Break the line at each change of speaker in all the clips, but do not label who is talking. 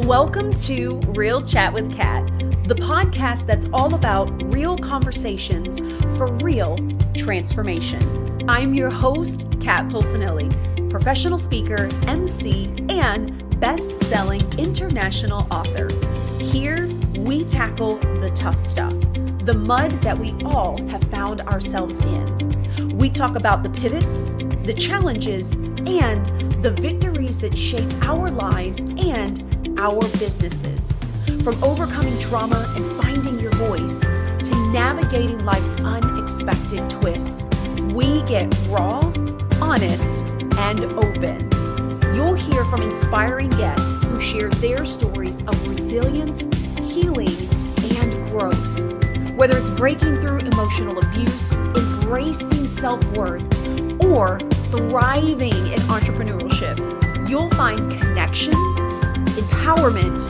Welcome to Real Chat with Kat, the podcast that's all about real conversations for real transformation. I'm your host, Kat Pulcinelli, professional speaker, MC, and best-selling international author. Here, we tackle the tough stuff, the mud that we all have found ourselves in. We talk about the pivots, the challenges, and the victories that shape our lives and our businesses. From overcoming trauma and finding your voice to navigating life's unexpected twists, we get raw, honest, and open. You'll hear from inspiring guests who share their stories of resilience, healing, and growth. Whether it's breaking through emotional abuse, embracing self-worth, or thriving in entrepreneurship, you'll find connection, empowerment,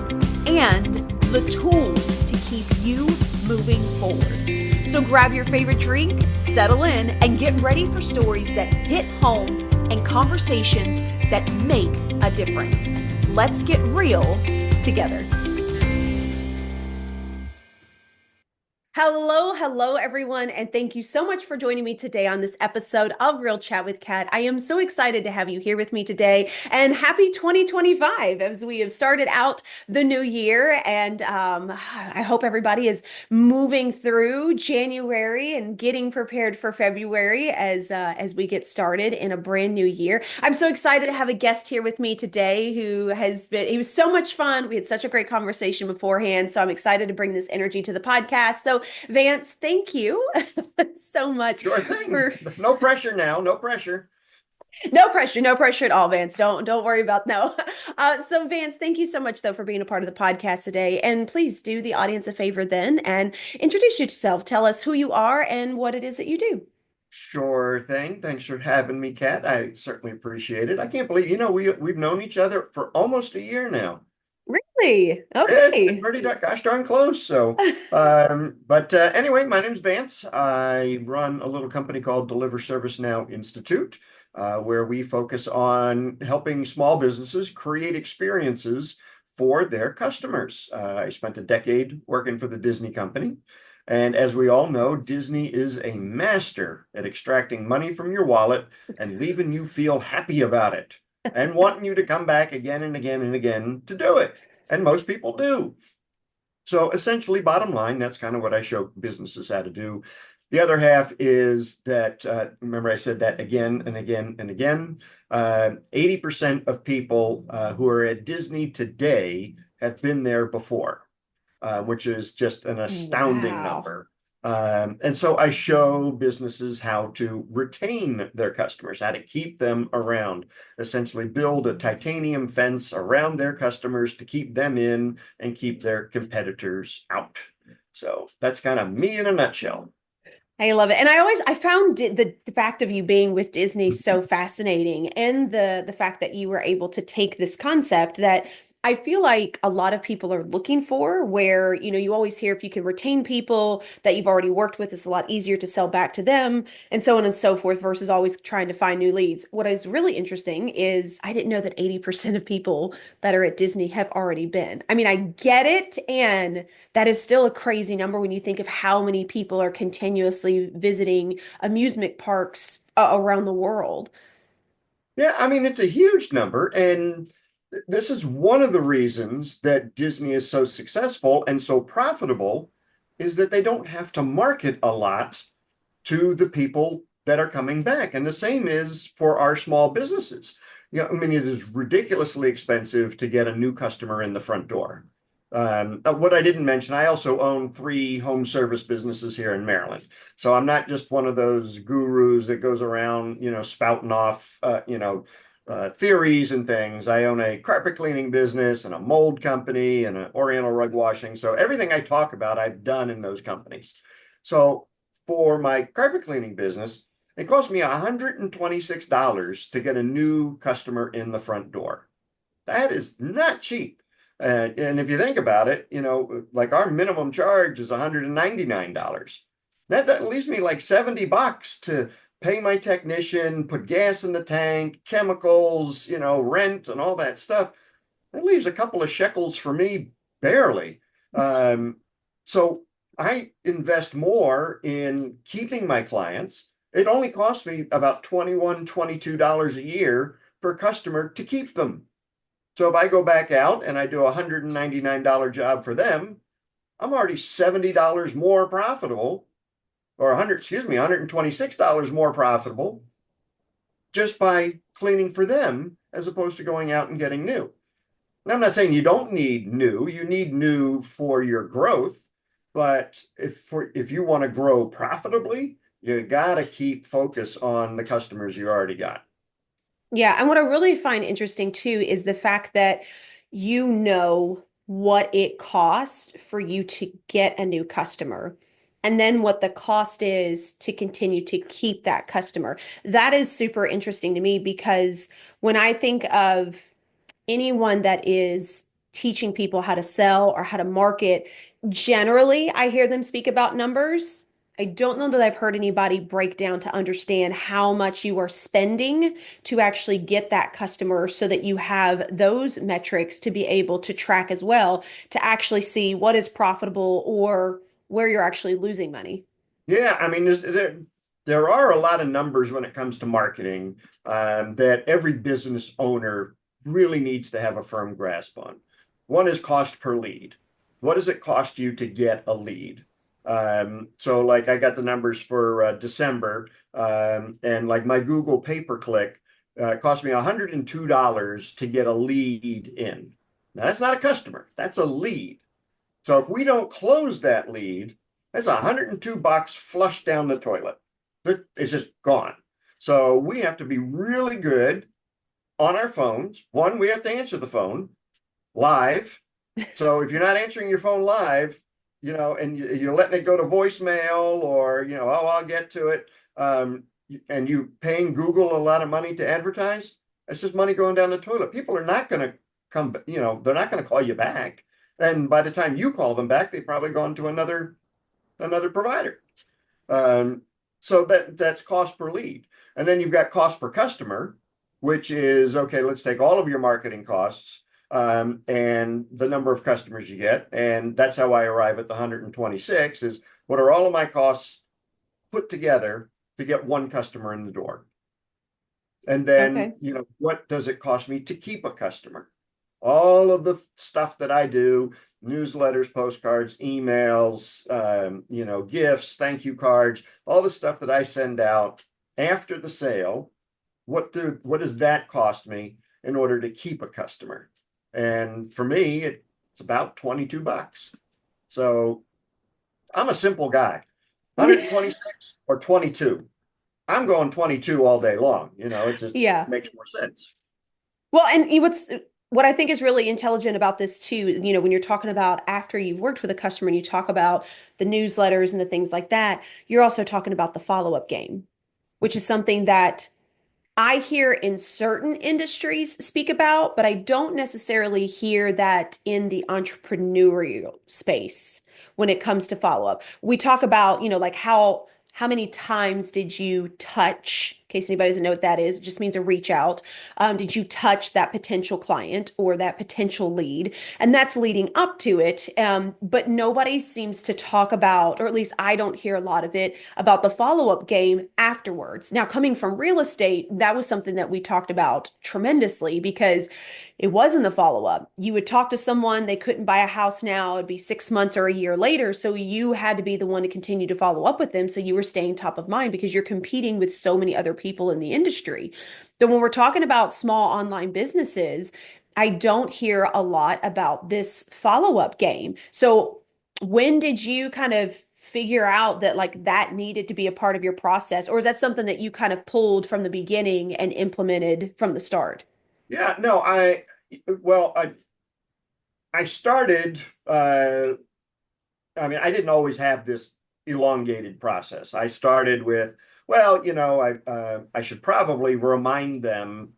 and the tools to keep you moving forward. So grab your favorite drink, settle in, and get ready for stories that hit home and conversations that make a difference. Let's get real together. Hello, everyone, and thank you so much for joining me today on this episode of Real Chat with Kat. I am so excited to have you here with me today, and happy 2025 as we have started out the new year, and I hope everybody is moving through January and getting prepared for February as we get started in a brand new year. I'm so excited to have a guest here with me today he was so much fun. We had such a great conversation beforehand, so I'm excited to bring this energy to the podcast. So Vance, thank you so much.
Sure thing. No pressure now. No pressure.
No pressure at all, Vance. Don't worry about no. So Vance, thank you so much though for being a part of the podcast today. And please do the audience a favor then and introduce yourself. Tell us who you are and what it is that you do.
Sure thing. Thanks for having me, Kat. I certainly appreciate it. I can't believe, we've known each other for almost a year now.
Really?
It's been
Okay.
pretty gosh darn close. So, anyway, my name's Vance. I run a little company called Deliver Service Now Institute, where we focus on helping small businesses create experiences for their customers. I spent a decade working for the Disney company. And as we all know, Disney is a master at extracting money from your wallet and leaving you feel happy about it and wanting you to come back again and again and again to do it. And most people do. So essentially, bottom line, that's kind of what I show businesses how to do. The other half is that, remember I said that again and again and again, 80% of people who are at Disney today have been there before. Which is just an astounding
Wow.
number. And so I show businesses how to retain their customers, how to keep them around, essentially build a titanium fence around their customers to keep them in and keep their competitors out. So that's kind of me in a nutshell.
I love it. And I found the fact of you being with Disney so fascinating, and the fact that you were able to take this concept that I feel like a lot of people are looking for, where, you always hear if you can retain people that you've already worked with, it's a lot easier to sell back to them and so on and so forth versus always trying to find new leads. What is really interesting is I didn't know that 80% of people that are at Disney have already been. I mean, I get it. And that is still a crazy number when you think of how many people are continuously visiting amusement parks around the world.
Yeah, I mean, it's a huge number. And this is one of the reasons that Disney is so successful and so profitable is that they don't have to market a lot to the people that are coming back. And the same is for our small businesses. I mean, it is ridiculously expensive to get a new customer in the front door. What I didn't mention, I also own 3 home service businesses here in Maryland. So I'm not just one of those gurus that goes around, spouting off, theories and things. I own a carpet cleaning business and a mold company and an oriental rug washing. So everything I talk about, I've done in those companies. So for my carpet cleaning business, it cost me $126 to get a new customer in the front door. That is not cheap. And if you think about it, like our minimum charge is $199. That leaves me like $70 to pay my technician, put gas in the tank, chemicals, rent and all that stuff. It leaves a couple of shekels for me, barely. Um, so I invest more in keeping my clients. It only costs me about $21, $22 a year per customer to keep them. So if I go back out and I do a $199 job for them, I'm already $70 more profitable, or 100, excuse me, $126 more profitable just by cleaning for them as opposed to going out and getting new. Now, I'm not saying you don't need new, you need new for your growth, but if you want to grow profitably, you got to keep focus on the customers you already got.
Yeah, and what I really find interesting too is the fact that you know what it costs for you to get a new customer, and then what the cost is to continue to keep that customer. That is super interesting to me because when I think of anyone that is teaching people how to sell or how to market, generally I hear them speak about numbers. I don't know that I've heard anybody break down to understand how much you are spending to actually get that customer so that you have those metrics to be able to track as well, to actually see what is profitable or where you're actually losing money.
Yeah, I mean, there are a lot of numbers when it comes to marketing that every business owner really needs to have a firm grasp on. One is cost per lead. What does it cost you to get a lead? So, like, I got the numbers for December, and like my Google pay-per-click cost me $102 to get a lead in. Now, that's not a customer, that's a lead. So if we don't close that lead, that's $102 flushed down the toilet. It's just gone. So we have to be really good on our phones. One, we have to answer the phone live. So if you're not answering your phone live, and you're letting it go to voicemail, or, oh, I'll get to it, and you paying Google a lot of money to advertise, it's just money going down the toilet. People are not going to come, they're not going to call you back. And by the time you call them back, they've probably gone to another provider. Um, so that's cost per lead. And then you've got cost per customer, which is, okay, let's take all of your marketing costs and the number of customers you get. And that's how I arrive at the 126 is what are all of my costs put together to get one customer in the door? And then,
Okay.
what does it cost me to keep a customer? All of the stuff that I do, newsletters, postcards, emails, gifts, thank you cards, all the stuff that I send out after the sale, what does that cost me in order to keep a customer? And for me, it's about $22. So I'm a simple guy. 126 or 22. I'm going 22 all day long. It just
Yeah.
makes more sense.
Well, and what I think is really intelligent about this too, when you're talking about after you've worked with a customer and you talk about the newsletters and the things like that, you're also talking about the follow-up game, which is something that I hear in certain industries speak about, but I don't necessarily hear that in the entrepreneurial space when it comes to follow-up. We talk about, like how many times did you touch, in case anybody doesn't know what that is, it just means a reach out. Did you touch that potential client or that potential lead? And that's leading up to it. But nobody seems to talk about, or at least I don't hear a lot of it, about the follow-up game afterwards. Now, coming from real estate, that was something that we talked about tremendously because it was in the follow-up. You would talk to someone, they couldn't buy a house now, it'd be 6 months or a year later. So you had to be the one to continue to follow up with them. So you were staying top of mind because you're competing with so many other people in the industry. But when we're talking about small online businesses, I don't hear a lot about this follow-up game. So when did you kind of figure out that like that needed to be a part of your process, or is that something that you kind of pulled from the beginning and implemented from the start?
Yeah, no, well, I started, I didn't always have this elongated process. I started with, well, I should probably remind them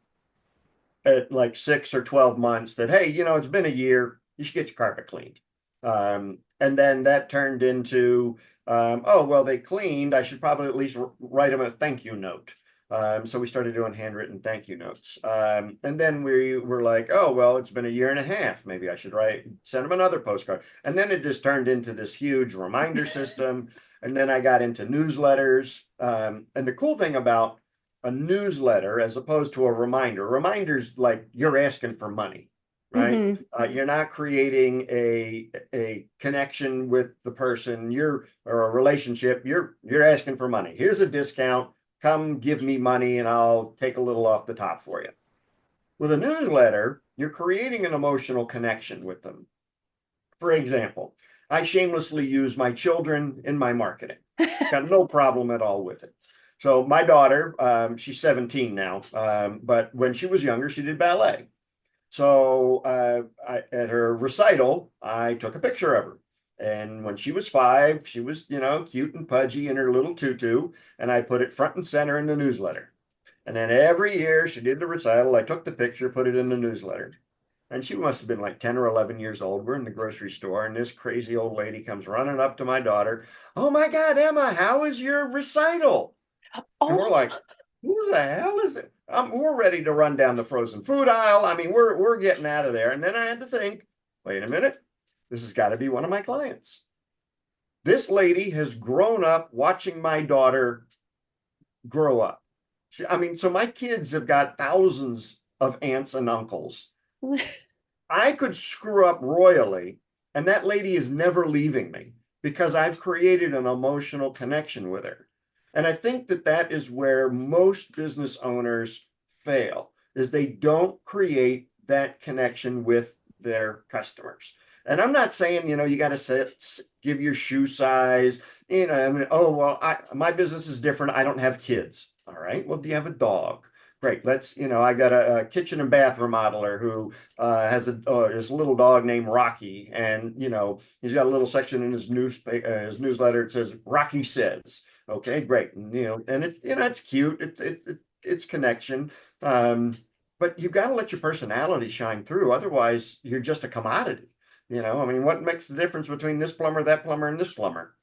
at like 6 or 12 months that, hey, it's been a year, you should get your carpet cleaned. And then that turned into, oh, well, they cleaned, I should probably at least write them a thank you note. So we started doing handwritten thank you notes. And then we were like, oh, well, it's been a year and a half. Maybe I should send them another postcard. And then it just turned into this huge reminder system. And then I got into newsletters. And the cool thing about a newsletter, as opposed to a reminder's like you're asking for money, right?
Hmm.
You're not creating a connection with the person, or a relationship. You're asking for money. Here's a discount, come give me money and I'll take a little off the top for you. With a newsletter, you're creating an emotional connection with them. For example, I shamelessly use my children in my marketing. Got no problem at all with it. So my daughter, she's 17 now, but when she was younger, she did ballet. So at her recital, I took a picture of her. And when she was 5, she was, cute and pudgy in her little tutu, and I put it front and center in the newsletter. And then every year she did the recital, I took the picture, put it in the newsletter. And she must have been like 10 or 11 years old. We're in the grocery store, and this crazy old lady comes running up to my daughter. Oh my God, Emma, how is your recital? And we're
Oh,
like, who the hell is it? We're ready to run down the frozen food aisle. I mean, we're getting out of there. And then I had to think, wait a minute, this has got to be one of my clients. This lady has grown up watching my daughter grow up. So my kids have got thousands of aunts and uncles. I could screw up royally, and that lady is never leaving me because I've created an emotional connection with her. And I think that that is where most business owners fail, is they don't create that connection with their customers. And I'm not saying, you got to give your shoe size, oh, well, my business is different. I don't have kids. All right. Well, do you have a dog? Great. I got a kitchen and bath remodeler who has his little dog named Rocky, and he's got a little section in his newsletter. It says Rocky says. Okay, great. And it's cute. It's connection. But you've got to let your personality shine through. Otherwise, you're just a commodity. What makes the difference between this plumber, that plumber, and this plumber?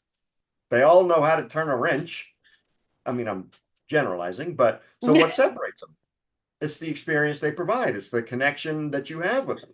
They all know how to turn a wrench. I'm generalizing, but so what separates them? It's the experience they provide. It's the connection that you have with them.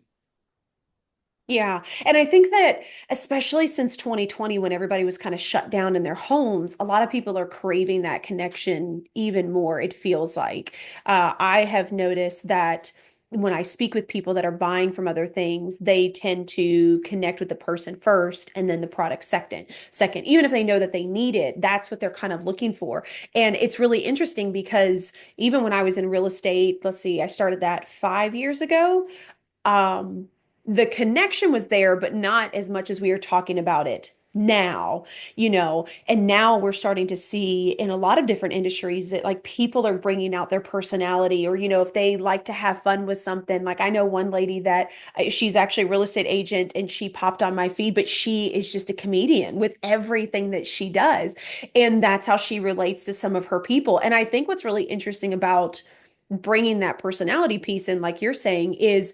yeah. And I think that especially since 2020, when everybody was kind of shut down in their homes, a lot of people are craving that connection even more, it feels like. I have noticed that when I speak with people that are buying from other things, they tend to connect with the person first and then the product second. Second, even if they know that they need it, that's what they're kind of looking for. And it's really interesting because even when I was in real estate, let's see, I started that 5 years ago. um the connection was there, but not as much as we are talking about it now, and now we're starting to see in a lot of different industries that like people are bringing out their personality, or if they like to have fun with something. Like I know one lady that she's actually a real estate agent, and she popped on my feed, but she is just a comedian with everything that she does, and that's how she relates to some of her people. And I think what's really interesting about bringing that personality piece in, like you're saying, is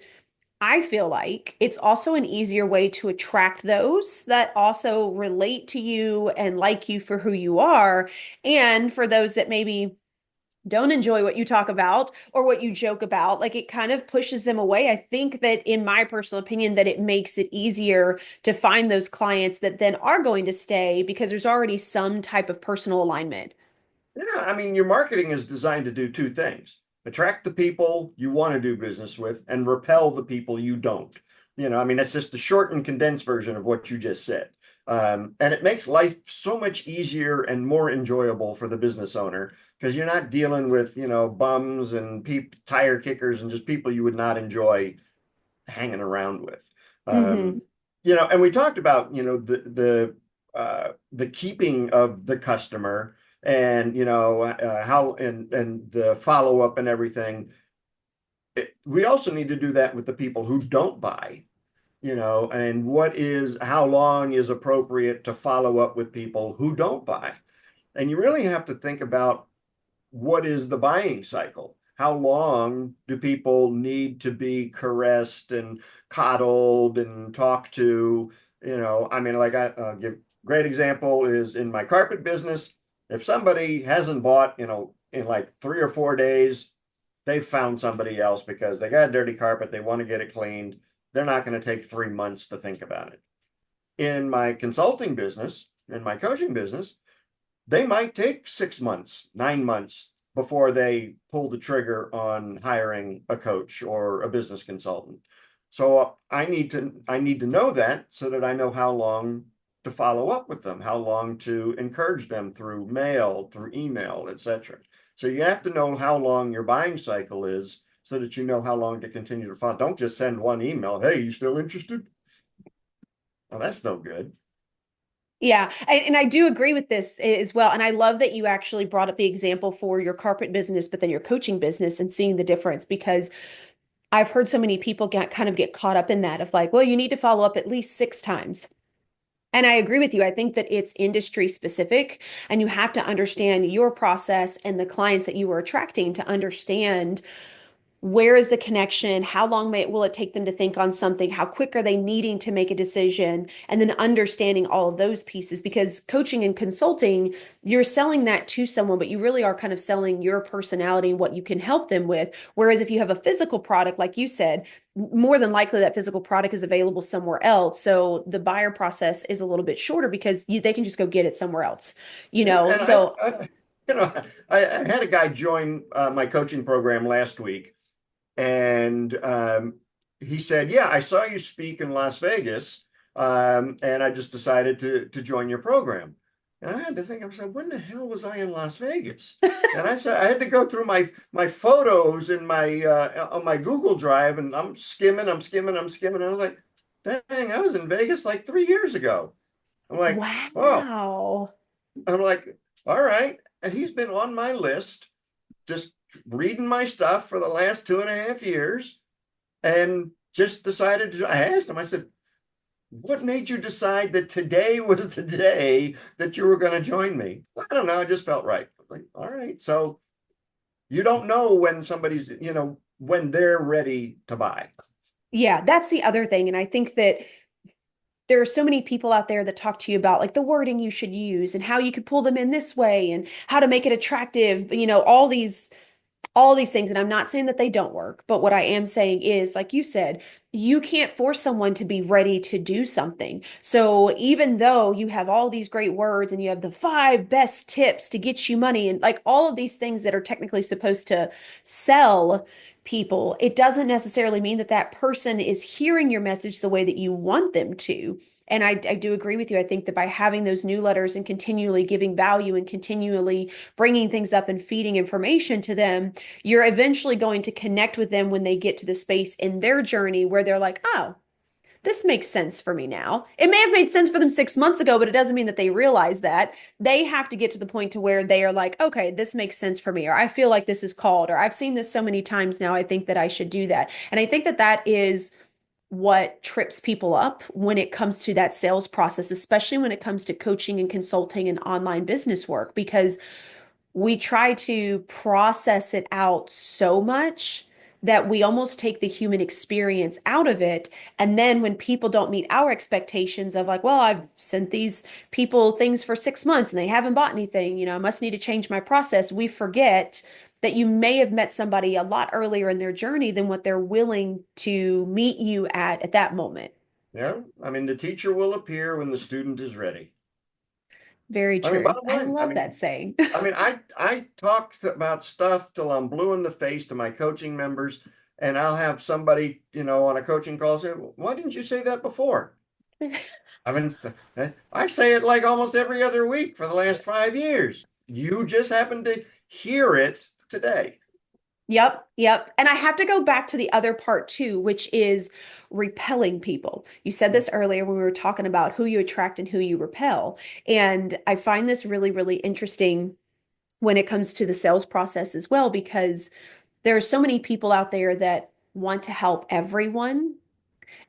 I feel like it's also an easier way to attract those that also relate to you and like you for who you are. And for those that maybe don't enjoy what you talk about or what you joke about, like it kind of pushes them away. I think that, in my personal opinion, that it makes it easier to find those clients that then are going to stay because there's already some type of personal alignment.
Yeah, your marketing is designed to do two things: attract the people you want to do business with and repel the people you don't. That's just the short and condensed version of what you just said. And it makes life so much easier and more enjoyable for the business owner because you're not dealing with, bums and tire kickers and just people you would not enjoy hanging around with.
Hmm.
And we talked about, the keeping of the customer, and how and the follow up and everything. We also need to do that with the people who don't buy, and how long is appropriate to follow up with people who don't buy. And you really have to think about, what is the buying cycle? How long do people need to be caressed and coddled and talked to? Like I'll give great example is in my carpet business. If somebody hasn't bought, in like 3 or 4 days, they've found somebody else because they got a dirty carpet, they want to get it cleaned. They're not going to take 3 months to think about it. In my consulting business, in my coaching business, they might take 6 months, 9 months before they pull the trigger on hiring a coach or a business consultant. So I need to know that so that I know how long to follow up with them, how long to encourage them through mail, through email, etc. So you have to know how long your buying cycle is so that you know how long to continue to follow. Don't just send one email, hey, you still interested? Well, that's no good.
Yeah, and I do agree with this as well. And I love that you actually brought up the example for your carpet business, but then your coaching business and seeing the difference because I've heard so many people get caught up in that of like, well, you need to follow up at least 6 times. And I agree with you. I think that it's industry specific, and you have to understand your process and the clients that you are attracting to understand where is the connection, how long will it take them to think on something, how quick are they needing to make a decision, and then understanding all of those pieces. Because coaching and consulting, you're selling that to someone, but you really are kind of selling your personality and what you can help them with. Whereas if you have a physical product, like you said, more than likely that physical product is available somewhere else, so the buyer process is a little bit shorter because they can just go get it somewhere else,
Yeah, and
so
you know, I had a guy join my coaching program last week, and he said, "Yeah, I saw you speak in Las Vegas, and I just decided to join your program." And I had to think, I said, "When the hell was I in Las Vegas?" And I said, I had to go through my photos in my on my Google Drive, and I'm skimming, I'm skimming, I'm skimming. I was like, "Dang, I was in Vegas like 3 years ago." I'm like, "Oh."
wow.
I'm like, "All right." And he's been on my list, just reading my stuff for the last 2.5 years, and just decided to. I asked him, I said, "What made you decide that today was the day that you were going to join me?" "I don't know. I just felt right." I'm like, all right. So you don't know when somebody's, when they're ready to buy.
Yeah, that's the other thing. And I think that there are so many people out there that talk to you about like the wording you should use and how you could pull them in this way and how to make it attractive, all these things. And I'm not saying that they don't work, but what I am saying is, like you said, you can't force someone to be ready to do something. So even though you have all these great words and you have the 5 best tips to get you money and like all of these things that are technically supposed to sell people, it doesn't necessarily mean that that person is hearing your message the way that you want them to. And I do agree with you. I think that by having those newsletters and continually giving value and continually bringing things up and feeding information to them, you're eventually going to connect with them when they get to the space in their journey where they're like, oh, this makes sense for me now. It may have made sense for them 6 months ago, but it doesn't mean that they realize that. They have to get to the point to where they are like, okay, this makes sense for me, or I feel like this is called, or I've seen this so many times now, I think that I should do that. And I think that that is what trips people up when it comes to that sales process, especially when it comes to coaching and consulting and online business work, because we try to process it out so much that we almost take the human experience out of it. And then when people don't meet our expectations of like, well, I've sent these people things for 6 months and they haven't bought anything, I must need to change my process. We forget that you may have met somebody a lot earlier in their journey than what they're willing to meet you at that moment.
Yeah. I mean, the teacher will appear when the student is ready.
Very
I mean,
true.
bottom
I
line,
love that saying.
I talk about stuff till I'm blue in the face to my coaching members, and I'll have somebody, on a coaching call say, "Why didn't you say that before?" I mean, I say it like almost every other week for the last 5 years. You just happen to hear it today.
Yep, yep. And I have to go back to the other part too, which is repelling people. You said this earlier when we were talking about who you attract and who you repel. And I find this really, really interesting when it comes to the sales process as well, because there are so many people out there that want to help everyone,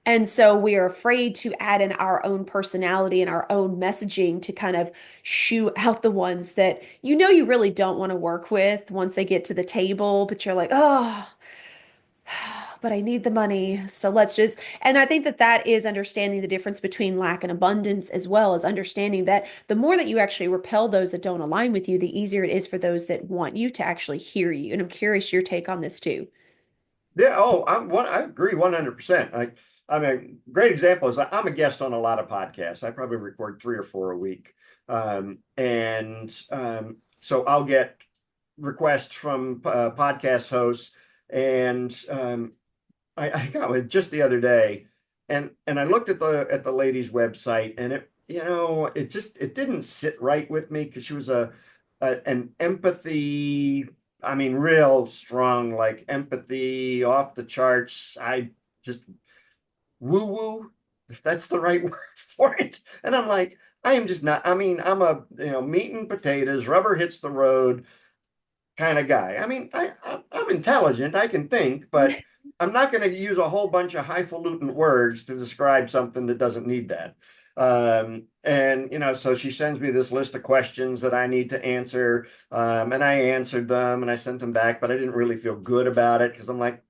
and so we are afraid to add in our own personality and our own messaging to kind of shoo out the ones that you really don't want to work with once they get to the table, but you're like, oh, but I need the money. So let's just, and I think that that is understanding the difference between lack and abundance, as well as understanding that the more that you actually repel those that don't align with you, the easier it is for those that want you to actually hear you. And I'm curious your take on this too.
Yeah, oh, I agree 100%. I mean, great example is I'm a guest on a lot of podcasts. I probably record 3 or 4 a week. So I'll get requests from podcast hosts, and I got one just the other day, and I looked at the lady's website, and it didn't sit right with me because she was an empathy, I mean, real strong, like empathy off the charts. I just woo woo, if that's the right word for it. And I'm like, I am just not. I mean, I'm a meat and potatoes, rubber hits the road kind of guy. I mean, I'm intelligent, I can think, but I'm not going to use a whole bunch of highfalutin words to describe something that doesn't need that. So she sends me this list of questions that I need to answer, and I answered them and I sent them back, but I didn't really feel good about it because I'm like,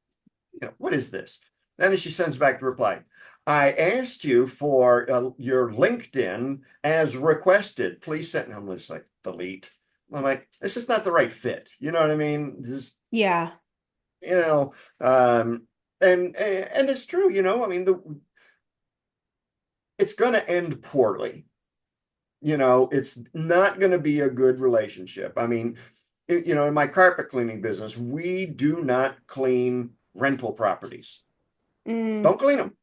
what is this? Then she sends back the reply. I asked you for your LinkedIn as requested. Please send. And I'm just like, delete. I'm like, this is not the right fit. You know what I mean? Just,
Yeah.
you know, um, and it's true, I mean, it's going to end poorly. It's not going to be a good relationship. I mean, in my carpet cleaning business, we do not clean rental properties.
Mm.
Don't clean them.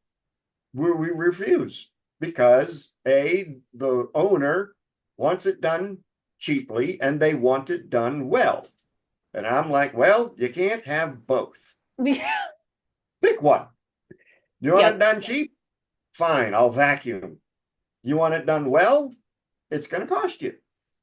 We refuse because the owner wants it done cheaply and they want it done well. And I'm like, well, you can't have both. Pick one. You want it
Yep.
done cheap? Fine, I'll vacuum. You want it done well? It's going to cost you.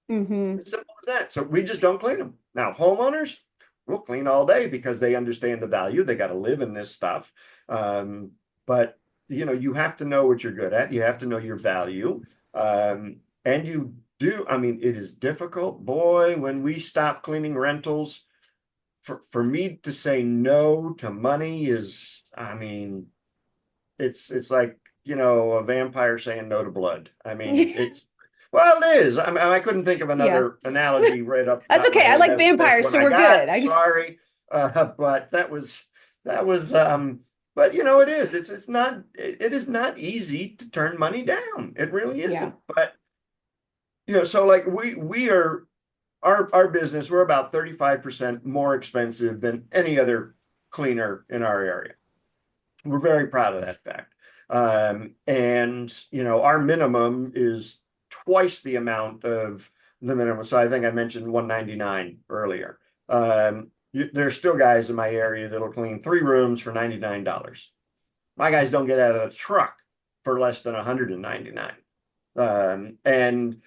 Hmm.
It's simple as that. So we just don't clean them. Now, homeowners will clean all day because they understand the value. They got to live in this stuff. But you have to know what you're good at. You have to know your value. And you do. I mean, it is difficult. Boy, when we stop cleaning rentals, for me to say no to money is, I mean, it's like, a vampire saying no to blood. I mean, well, it is. I mean, I couldn't think of
Yeah.
another analogy right up the
That's
top of my
okay. I
head.
like
That's
vampires,
what
so
I
we're good.
got. Sorry. But that was, but it is. It is not easy to turn money down. It really
Yeah.
isn't. But, so like we are, our business, we're about 35% more expensive than any other cleaner in our area. We're very proud of that fact. Our minimum is twice the amount of the minimum. So I think I mentioned 199 earlier. There's still guys in my area that'll clean 3 rooms for $99. My guys don't get out of the truck for less than 199. And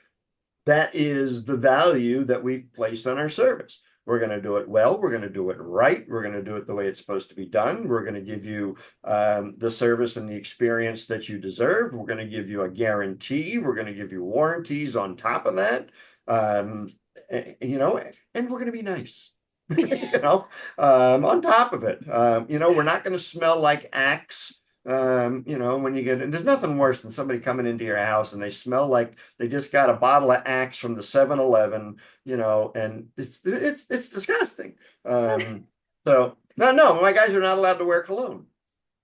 that is the value that we've placed on our service. We're going to do it well. We're going to do it right. We're going to do it the way it's supposed to be done. We're going to give you the service and the experience that you deserve. We're going to give you a guarantee. We're going to give you warranties on top of that. And we're going to be nice. On top of it, we're not going to smell like Axe. When you get in, there's nothing worse than somebody coming into your house and they smell like they just got a bottle of Axe from the 7-Eleven, and it's disgusting. So no, my guys are not allowed to wear cologne.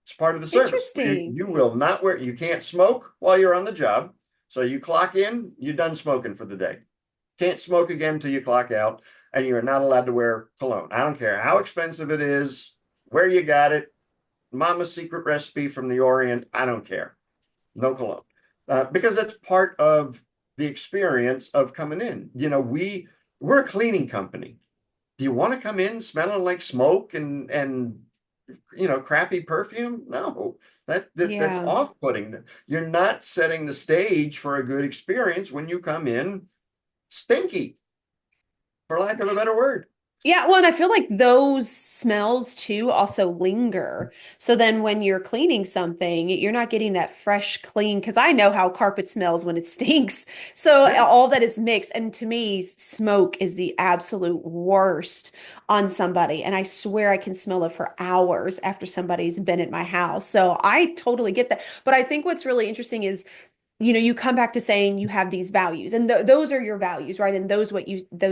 It's part of the service.
Interesting.
You will not wear, you can't smoke while you're on the job. So you clock in, you're done smoking for the day. Can't smoke again until you clock out, and you're not allowed to wear cologne. I don't care how expensive it is, where you got it, Mama's secret recipe from the Orient. I don't care. No cologne. Because that's part of the experience of coming in. We're a cleaning company. Do you want to come in smelling like smoke and crappy perfume? No, that's
Yeah.
off-putting. You're not setting the stage for a good experience when you come in stinky, for lack of a better word.
Yeah, well, and I feel like those smells too also linger. So then when you're cleaning something, you're not getting that fresh, clean, because I know how carpet smells when it stinks. So
Yeah.
all that is mixed. And to me, smoke is the absolute worst on somebody. And I swear I can smell it for hours after somebody's been at my house. So I totally get that. But I think what's really interesting is you come back to saying you have these values and those are your values, right? And those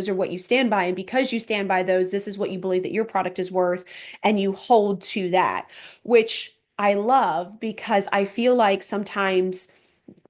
are what you stand by. And because you stand by those, this is what you believe that your product is worth, and you hold to that, which I love because I feel like sometimes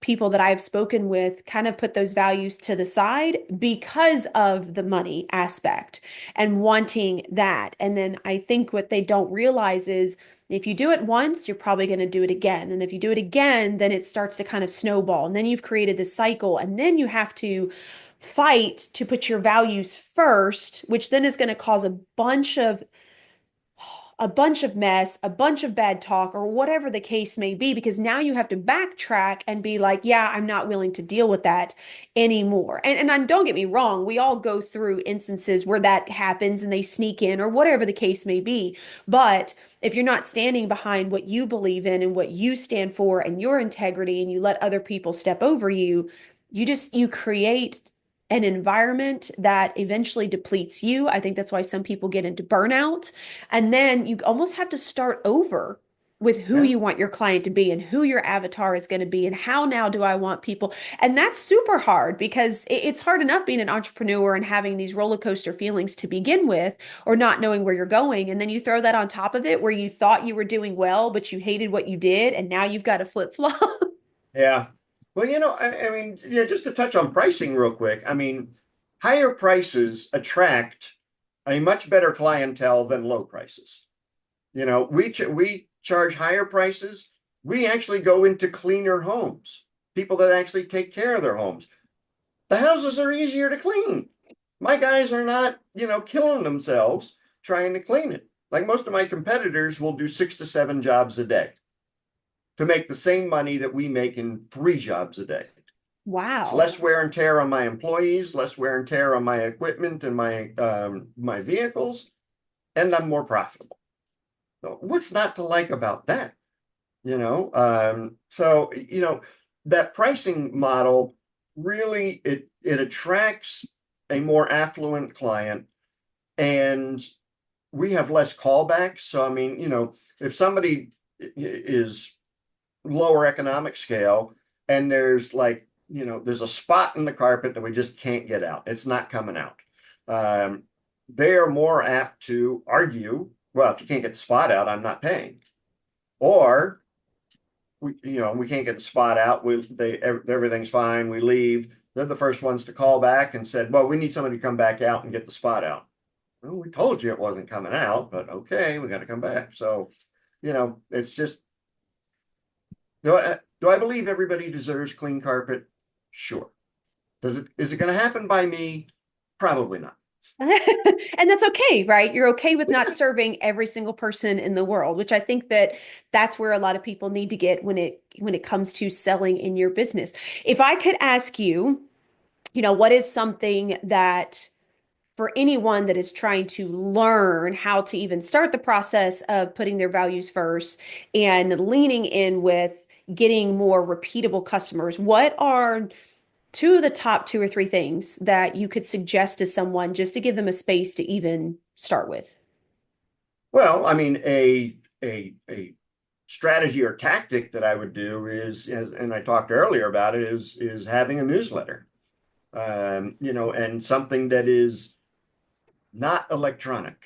people that I've spoken with kind of put those values to the side because of the money aspect and wanting that. And then I think what they don't realize is if you do it once, you're probably going to do it again. And if you do it again, then it starts to kind of snowball. And then you've created this cycle. And then you have to fight to put your values first, which then is going to cause a bunch of mess, a bunch of bad talk, or whatever the case may be, because now you have to backtrack and be like, yeah, I'm not willing to deal with that anymore. And don't get me wrong, we all go through instances where that happens and they sneak in or whatever the case may be. But if you're not standing behind what you believe in and what you stand for and your integrity, and you let other people step over you, you create an environment that eventually depletes you. I think that's why some people get into burnout, and then you almost have to start over with who
Yeah.
you want your client to be and who your avatar is going to be and how now do I want people. And that's super hard because it's hard enough being an entrepreneur and having these roller coaster feelings to begin with, or not knowing where you're going. And then you throw that on top of it where you thought you were doing well, but you hated what you did. And now you've got to flip flop.
Yeah. Well, I mean, yeah, just to touch on pricing real quick. I mean, higher prices attract a much better clientele than low prices. We charge higher prices. We actually go into cleaner homes, people that actually take care of their homes. The houses are easier to clean. My guys are not, killing themselves trying to clean it. Like most of my competitors will do 6 to 7 jobs a day to make the same money that we make in 3 jobs a day. It's
Wow.
less wear and tear on my employees, less wear and tear on my equipment and my vehicles, and I'm more profitable. So what's not to like about that? So that pricing model really it attracts a more affluent client, and we have less callbacks. So I mean, if somebody is lower economic scale and there's a spot in the carpet that we just can't get out, it's not coming out. They are more apt to argue, well, if you can't get the spot out, I'm not paying. Or we can't get the spot out, everything's fine, we leave. They're the first ones to call back and said, well, we need somebody to come back out and get the spot out. Well, we told you it wasn't coming out, but okay, we got to come back. So it's just, do I believe everybody deserves clean carpet? Sure. Is it going to happen by me? Probably not.
And that's okay, right? You're okay with not
Yeah.
serving every single person in the world, which I think that's where a lot of people need to get when it comes to selling in your business. If I could ask you, what is something that for anyone that is trying to learn how to even start the process of putting their values first and leaning in with getting more repeatable customers, what are two of the top two or three things that you could suggest to someone just to give them a space to even start with?
Well, I mean, a strategy or tactic that I would do and I talked earlier about it, is having a newsletter. And something that is not electronic,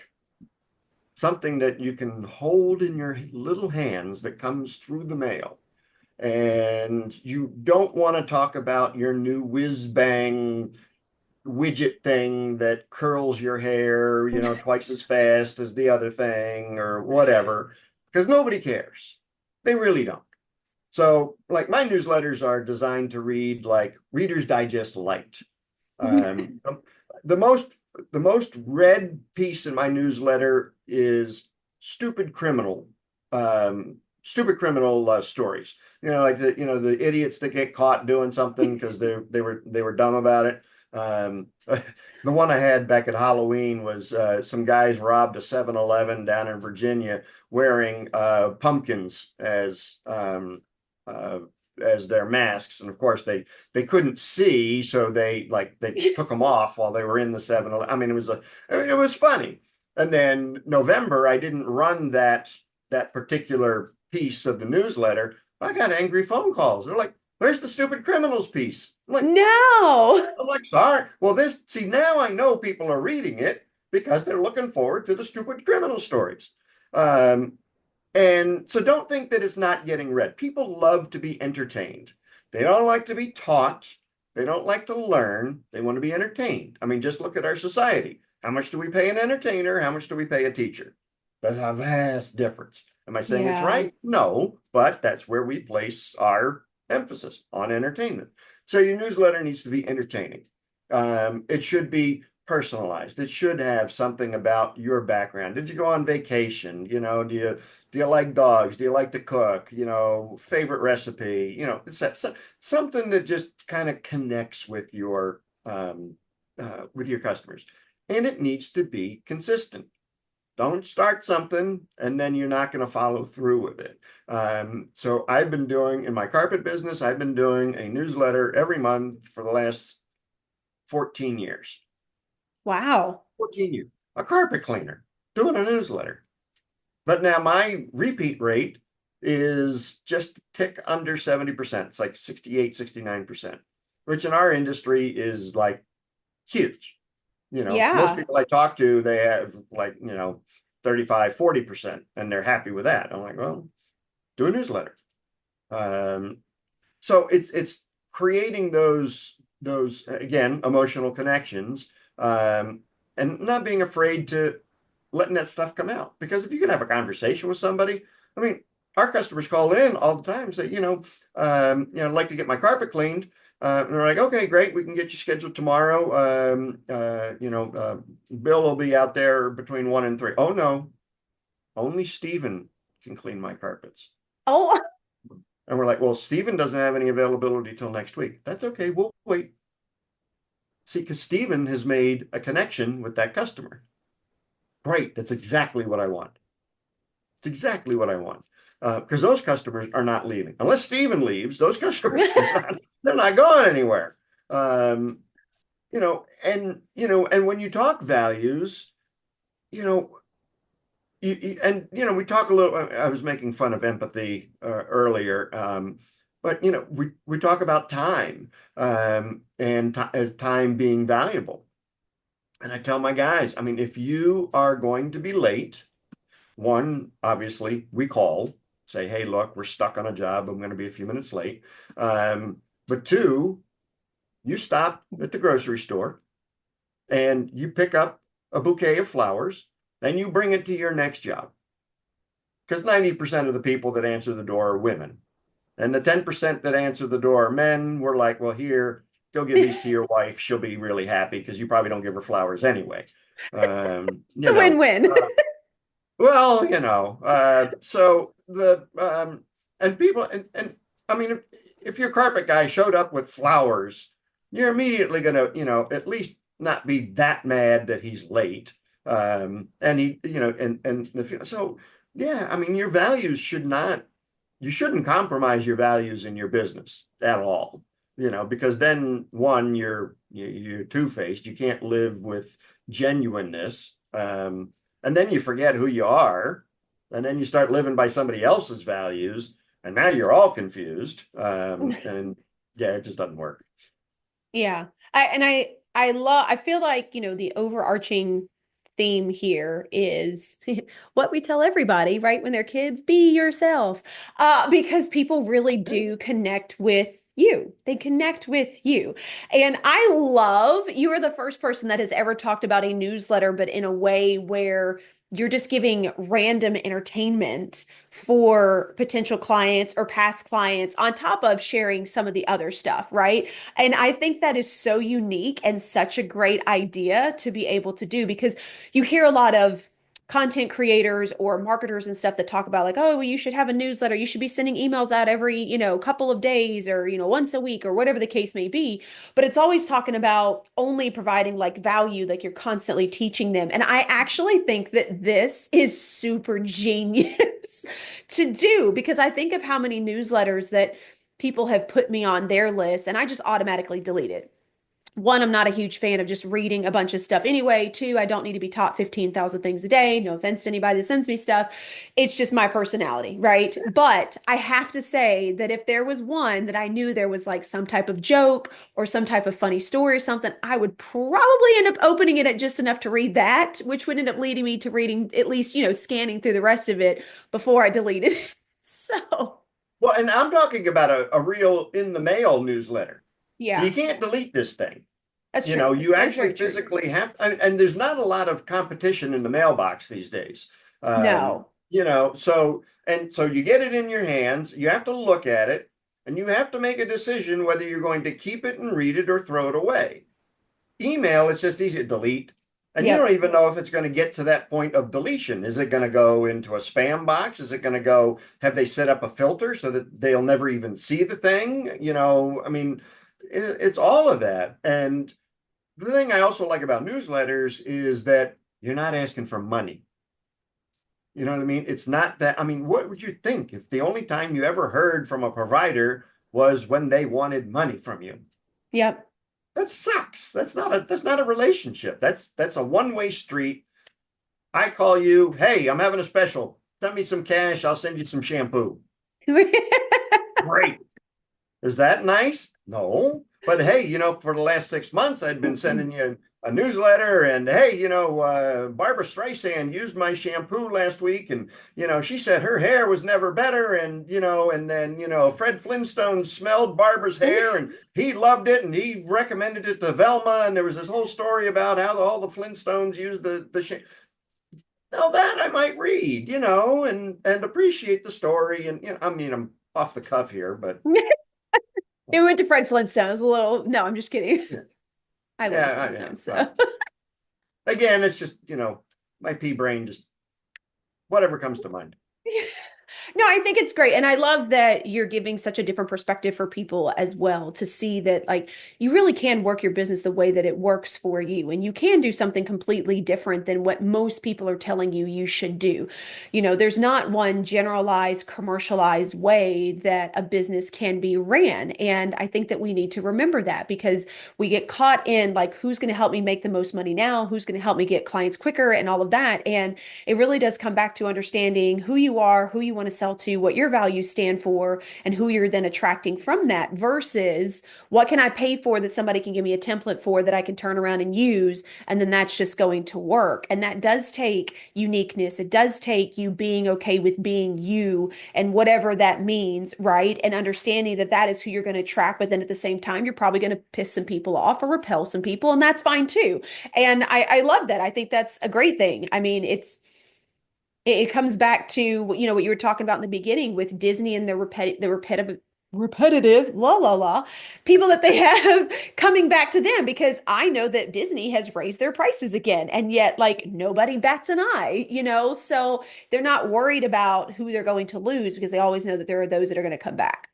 something that you can hold in your little hands that comes through the mail. And you don't want to talk about your new whiz bang widget thing that curls your hair, twice as fast as the other thing or whatever, because nobody cares. They really don't. So, like, my newsletters are designed to read like Reader's Digest light. Um, the most the most read piece in my newsletter is stupid criminal stories. Like the idiots that get caught doing something because they were dumb about it. The one I had back at Halloween was some guys robbed a 7-Eleven down in Virginia wearing pumpkins uh, as their masks, and of course they couldn't see, so they took them off while they were in the 7-Eleven. I mean, it was funny. And then November, I didn't run that particular piece of the newsletter. I got angry phone calls. They're like, "Where's the stupid criminals piece?"
No.
I'm like, sorry. Well, see, now I know people are reading it because they're looking forward to the stupid criminal stories. Um, and so don't think that it's not getting read. People love to be entertained. They don't like to be taught. They don't like to learn. They want to be entertained. I mean, just look at our society. How much do we pay an entertainer? How much do we pay a teacher? There's a vast difference. Am I saying it's
Yeah.
right? No, but that's where we place our emphasis on entertainment. So your newsletter needs to be entertaining. It should be personalized. It should have something about your background. Did you go on vacation? Do you like dogs? Do you like to cook? Favorite recipe? Something that just kind of connects with your customers. And it needs to be consistent. Don't start something and then you're not going to follow through with it. So I've been doing in my carpet business, I've been doing a newsletter every month for the last 14 years.
Wow.
14 years. A carpet cleaner doing a newsletter. But now my repeat rate is just a tick under 70%. It's like 68, 69%, which in our industry is like huge. Most
Yeah.
people I talk to, they have like, 35, 40%, and they're happy with that. I'm like, well, do a newsletter. Um, so it's creating those again, emotional connections, and not being afraid to letting that stuff come out. Because if you can have a conversation with somebody, I mean, our customers call in all the time and say, I'd like to get my carpet cleaned. And they're like, okay, great, we can get you scheduled tomorrow. Bill will be out there between 1 and 3. Oh no, only Stephen can clean my carpets.
Oh,
And we're like, well, Stephen doesn't have any availability till next week. That's okay, we'll wait. See, because Stephen has made a connection with that customer. Great, that's exactly what I want. It's exactly what I want. Because those customers are not leaving. Unless Stephen leaves, those customers they're not going anywhere. Um, and when you talk values, you know, we talk a little. I was making fun of empathy earlier, but we talk about time, and time being valuable. And I tell my guys, I mean, if you are going to be late, one, obviously, we call, say, hey, look, we're stuck on a job. I'm going to be a few minutes late. But two, you stop at the grocery store and you pick up a bouquet of flowers and you bring it to your next job. Because 90% of the people that answer the door are women. And the 10% that answer the door are men. We're like, well, here, go give these to your wife. She'll be really happy because you probably don't give her flowers anyway. Um,
it's
you
a
know,
win-win.
uh, well, so and people, and I mean, if your carpet guy showed up with flowers, you're immediately gonna, at least not be that mad that he's late. And he, and so, yeah, I mean, your values you shouldn't compromise your values in your business at all, because then one, you're two-faced. You can't live with genuineness. And then you forget who you are, and then you start living by somebody else's values, and now you're all confused. And yeah, it just doesn't work.
Yeah. I feel like, the overarching theme here is what we tell everybody, right? When they're kids, be yourself. Because people really do connect with you. They connect with you. And I love you are the first person that has ever talked about a newsletter, but in a way where you're just giving random entertainment for potential clients or past clients on top of sharing some of the other stuff, right? And I think that is so unique and such a great idea to be able to do because you hear a lot of content creators or marketers and stuff that talk about like, oh, well, you should have a newsletter. You should be sending emails out every, couple of days or, once a week or whatever the case may be. But it's always talking about only providing like value, like you're constantly teaching them. And I actually think that this is super genius to do because I think of how many newsletters that people have put me on their list and I just automatically delete it. One, I'm not a huge fan of just reading a bunch of stuff anyway. Two, I don't need to be taught 15,000 things a day. No offense to anybody that sends me stuff. It's just my personality, right? But I have to say that if there was one that I knew there was like some type of joke or some type of funny story or something, I would probably end up opening it at just enough to read that, which would end up leading me to reading at least, scanning through the rest of it before I deleted it. So,
Well, and I'm talking about a real in the mail newsletter. So you
yeah,
can't delete this thing.
that's true.
You
That's
actually
very true.
physically have, and there's not a lot of competition in the mailbox these days.
No.
So you get it in your hands, you have to look at it, and you have to make a decision whether you're going to keep it and read it or throw it away. Email, it's just easy to delete. And you don't
Yep.
even know if it's going to get to that point of deletion. Is it going to go into a spam box? Is it going to go, have they set up a filter so that they'll never even see the thing? I mean, it's all of that. And the thing I also like about newsletters is that you're not asking for money. You know what I mean? It's not that, I mean, what would you think if the only time you ever heard from a provider was when they wanted money from you?
Yep.
That sucks. That's not a relationship. That's a one-way street. I call you, hey, I'm having a special. Send me some cash, I'll send you some shampoo. Great. Is that nice? No. But hey, for the last 6 months, I'd been sending you a newsletter and hey, Barbara Streisand used my shampoo last week and, she said her hair was never better. And then, Fred Flintstone smelled Barbara's hair and he loved it and he recommended it to Velma. And there was this whole story about how all the Flintstones used the shampoo. Now that I might read, and appreciate the story. And, I mean, I'm off the cuff here, but
It went to Fred Flintstone. It was a little, no, I'm just kidding.
yeah.
I love the
Yeah, yeah.
Flintstones. So.
But again, it's just, my pea brain just whatever comes to mind.
No, I think it's great. And I love that you're giving such a different perspective for people as well to see that, like, you really can work your business the way that it works for you. And you can do something completely different than what most people are telling you you should do. There's not one generalized, commercialized way that a business can be ran. And I think that we need to remember that because we get caught in, like, who's going to help me make the most money now? Who's going to help me get clients quicker and all of that. And it really does come back to understanding who you are, who you want to sell to, what your values stand for, and who you're then attracting from that versus what can I pay for that somebody can give me a template for that I can turn around and use. And then that's just going to work. And that does take uniqueness. It does take you being okay with being you and whatever that means, right? And understanding that that is who you're going to attract. But then at the same time, you're probably going to piss some people off or repel some people. And that's fine too. And I love that. I think that's a great thing. I mean, it comes back to what you were talking about in the beginning with Disney and the repetitive la la la people that they have coming back to them because I know that Disney has raised their prices again and yet like nobody bats an eye, so they're not worried about who they're going to lose because they always know that there are those that are going to come back.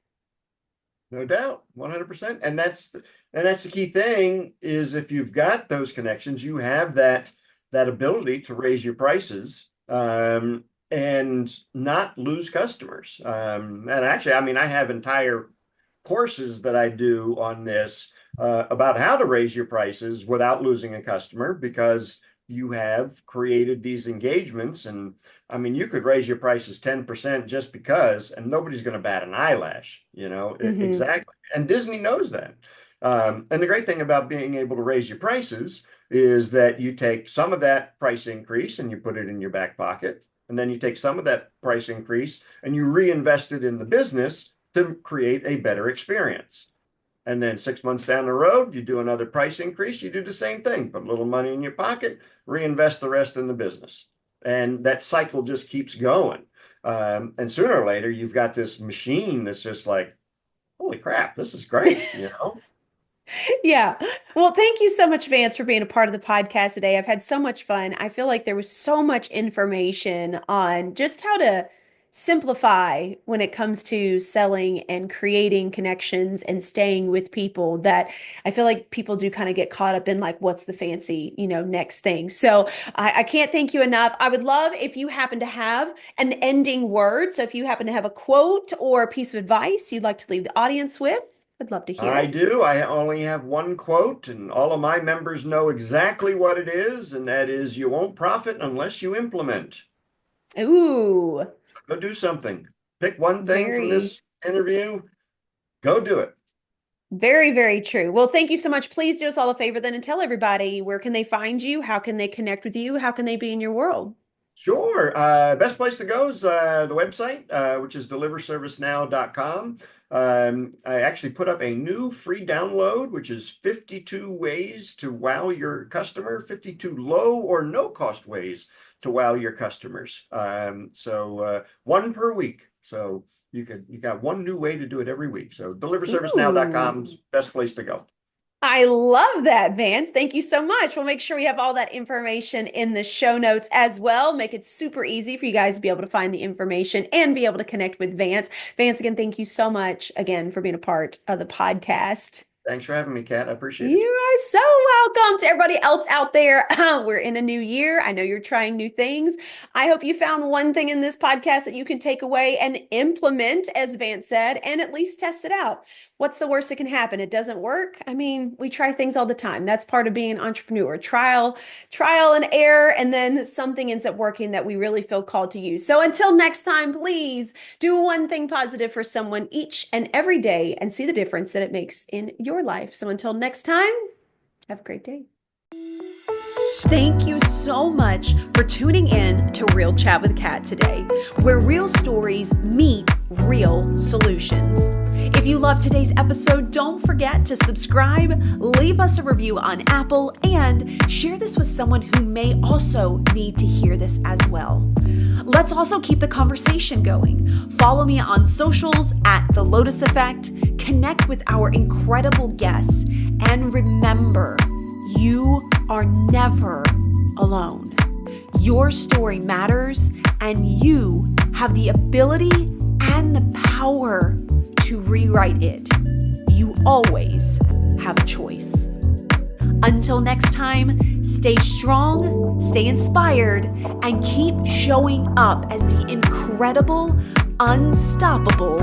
No doubt, 100%. And that's the key thing is if you've got those connections, you have that ability to raise your prices and not lose customers. And actually, I mean, I have entire courses that I do on this about how to raise your prices without losing a customer because you have created these engagements. And I mean, you could raise your prices 10% just because, and nobody's going to bat an eyelash,
Mm-hmm.
exactly. And Disney knows that. And the great thing about being able to raise your prices is that you take some of that price increase and you put it in your back pocket. And then you take some of that price increase and you reinvest it in the business to create a better experience. And then 6 months down the road, you do another price increase, you do the same thing, put a little money in your pocket, reinvest the rest in the business. And that cycle just keeps going. And sooner or later, you've got this machine that's just like, holy crap, this is great,
Yeah. Well, thank you so much, Vance, for being a part of the podcast today. I've had so much fun. I feel like there was so much information on just how to simplify when it comes to selling and creating connections and staying with people that I feel like people do kind of get caught up in like, what's the fancy, next thing. So I can't thank you enough. I would love if you happen to have an ending word. So if you happen to have a quote or a piece of advice you'd like to leave the audience with, I'd love to hear
I
it.
do. I only have one quote, and all of my members know exactly what it is, and that is you won't profit unless you implement.
Ooh,
Go do something. Pick one thing from
very,
this interview, go do it.
very, very true. Well, thank you so much. Please do us all a favor then and tell everybody where can they find you? How can they connect with you? How can they be in your world?
Sure. Best place to go is the website, which is deliverservicenow.com. I actually put up a new free download, which is 52 ways to wow your customer, 52 low or no cost ways to wow your customers. One per week. So you got one new way to do it every week. So deliverservicenow.com is
Ooh,
best place to go.
I love that, Vance. Thank you so much. We'll make sure we have all that information in the show notes as well. Make it super easy for you guys to be able to find the information and be able to connect with Vance. Vance, again, thank you so much again for being a part of the podcast.
Thanks for having me, Kat. I appreciate
You
it.
are so welcome to everybody else out there. We're in a new year. I know you're trying new things. I hope you found one thing in this podcast that you can take away and implement, as Vance said, and at least test it out. What's the worst that can happen? It doesn't work. I mean, we try things all the time. That's part of being an entrepreneur. Trial and error, and then something ends up working that we really feel called to use. So until next time, please do one thing positive for someone each and every day and see the difference that it makes in your life. So until next time, have a great day. Thank you so much for tuning in to Real Chat with Kat today, where real stories meet real solutions. If you loved today's episode, don't forget to subscribe, leave us a review on Apple, and share this with someone who may also need to hear this as well. Let's also keep the conversation going. Follow me on socials at The Lotus Effect, connect with our incredible guests, and remember, you are never alone. Your story matters, and you have the ability and the power to rewrite it. You always have a choice. Until next time, stay strong, stay inspired, and keep showing up as the incredible, unstoppable